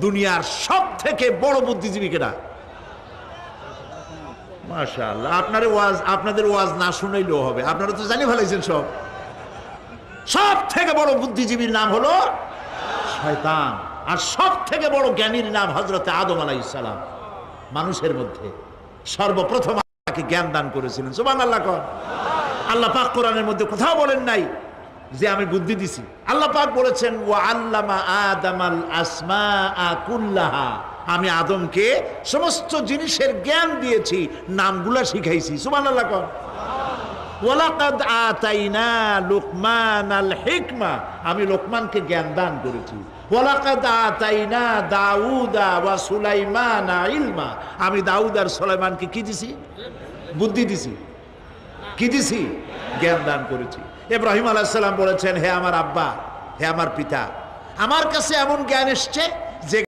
দুনিয়ার সব থেকে বড় বুদ্ধিজীবী কেনা? মাশাআল্লাহ, আপনাদের ওয়াজ না শুনাইলেও হবে, আপনারা তো জানি ফেলাইছেন সব। সব থেকে বড় বুদ্ধিজীবীর নাম হলো শয়তান, আর সব থেকে বড় জ্ঞানীর নাম হযরত আদম আলাইহিস সালাম। মানুষের মধ্যে সর্বপ্রথম আল্লাহকে জ্ঞান দান করেছিলেন। সুবহানাল্লাহ। আল্লাহ পাক কোরআনের মধ্যে কোথাও বলেন নাই যে আমি বুদ্ধি দিছি। আল্লাহ পাক বলেছেন ওয়া আল্লামা আদামাল আসমাআ কুল্লাহা, আমি আদমকে সমস্ত জিনিসের জ্ঞান দিয়েছি, নামগুলা শিখাইছি। সুবহানাল্লাহ। ওয়ালাকাদ আতাইনা লুকমানাল হিকমা, আমি লোকমানকে জ্ঞান দান করেছি। ওয়ালাকাদ আতাইনা দাউদা ওয়া সুলাইমানা ইলমা, আমি দাউদ আর সুলাইমানকে কি দিছি? বুদ্ধি দিছি। কি দিছি? জ্ঞান দান করেছি। ইব্রাহিম আলাইহিস সালাম বলেছেন, হে আমার আব্বা, হে আমার পিতা, আমার কাছে এমন জ্ঞান এসছে যে